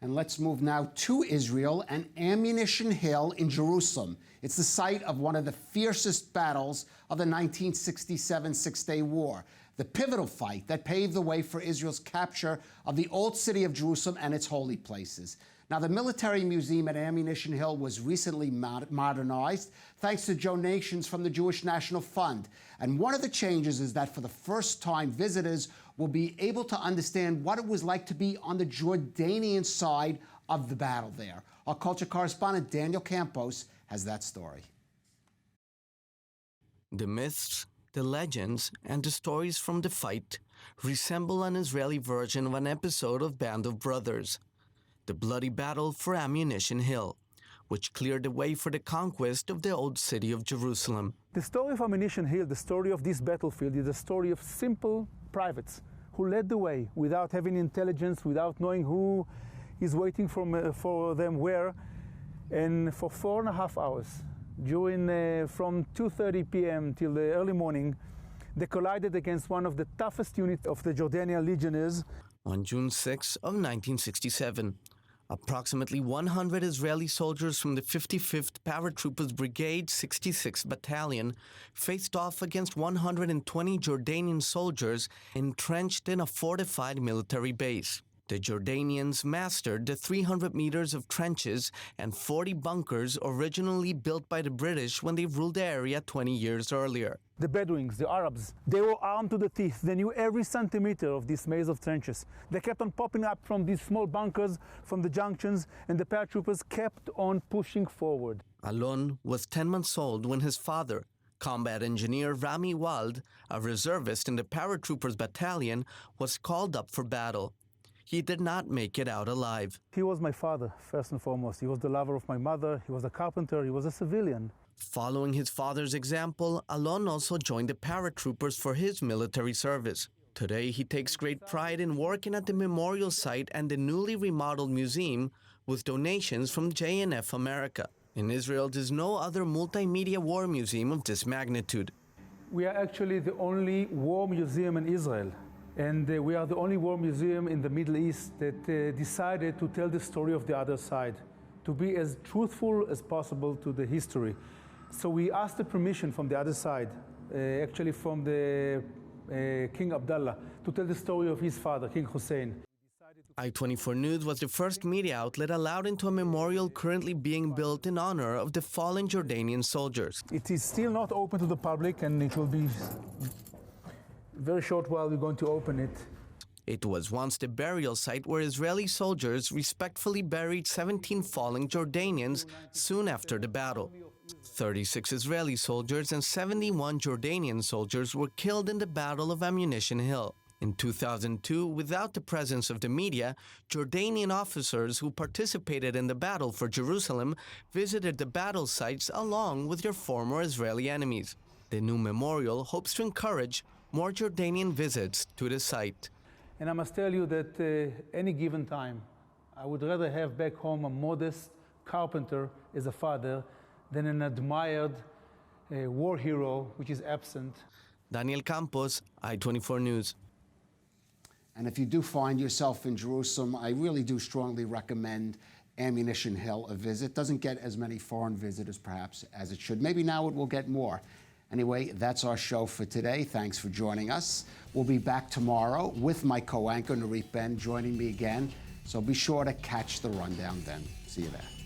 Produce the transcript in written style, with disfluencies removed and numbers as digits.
And let's move now to Israel and Ammunition Hill in Jerusalem. It's the site of one of the fiercest battles of the 1967 Six-Day War, the pivotal fight that paved the way for Israel's capture of the old city of Jerusalem and its holy places. Now, the military museum at Ammunition Hill was recently modernized thanks to donations from the Jewish National Fund. And one of the changes is that for the first time, visitors will be able to understand what it was like to be on the Jordanian side of the battle there. Our culture correspondent Daniel Campos has that story. The myths, the legends, and the stories from the fight resemble an Israeli version of an episode of Band of Brothers, the bloody battle for Ammunition Hill, which cleared the way for the conquest of the old city of Jerusalem. The story of Ammunition Hill, the story of this battlefield, is a story of simple privates who led the way without having intelligence, without knowing who is waiting for them where. And for 4.5 hours, from 2:30 p.m. till the early morning, they collided against one of the toughest units of the Jordanian legionnaires. On June 6 of 1967, approximately 100 Israeli soldiers from the 55th Paratroopers Brigade 66th Battalion faced off against 120 Jordanian soldiers entrenched in a fortified military base. The Jordanians mastered the 300 meters of trenches and 40 bunkers originally built by the British when they ruled the area 20 years earlier. The Bedouins, the Arabs, they were armed to the teeth. They knew every centimeter of this maze of trenches. They kept on popping up from these small bunkers, from the junctions, and the paratroopers kept on pushing forward. Alon was 10 months old when his father, combat engineer Rami Wald, a reservist in the Paratroopers Battalion, was called up for battle. He did not make it out alive. He was my father, first and foremost. He was the lover of my mother. He was a carpenter. He was a civilian. Following his father's example, Alon also joined the paratroopers for his military service. Today, he takes great pride in working at the memorial site and the newly remodeled museum with donations from JNF America. In Israel, there's no other multimedia war museum of this magnitude. We are actually the only war museum in Israel. And we are the only war museum in the Middle East that decided to tell the story of the other side, to be as truthful as possible to the history. So we asked the permission from the other side, actually from the King Abdullah, to tell the story of his father, King Hussein. I24News was the first media outlet allowed into a memorial currently being built in honor of the fallen Jordanian soldiers. It is still not open to the public, and it will be very short while we're going to open it. It was once the burial site where Israeli soldiers respectfully buried 17 fallen Jordanians soon after the battle. 36 Israeli soldiers and 71 Jordanian soldiers were killed in the Battle of Ammunition Hill. In 2002, without the presence of the media, Jordanian officers who participated in the battle for Jerusalem visited the battle sites along with their former Israeli enemies. The new memorial hopes to encourage more Jordanian visits to the site. And I must tell you that any given time, I would rather have back home a modest carpenter as a father than an admired war hero, which is absent. Daniel Campos, I24News. And if you do find yourself in Jerusalem, I really do strongly recommend Ammunition Hill a visit. Doesn't get as many foreign visitors, perhaps, as it should. Maybe now it will get more. Anyway, that's our show for today. Thanks for joining us. We'll be back tomorrow with my co-anchor, Narit Ben, joining me again. So be sure to catch the rundown then. See you there.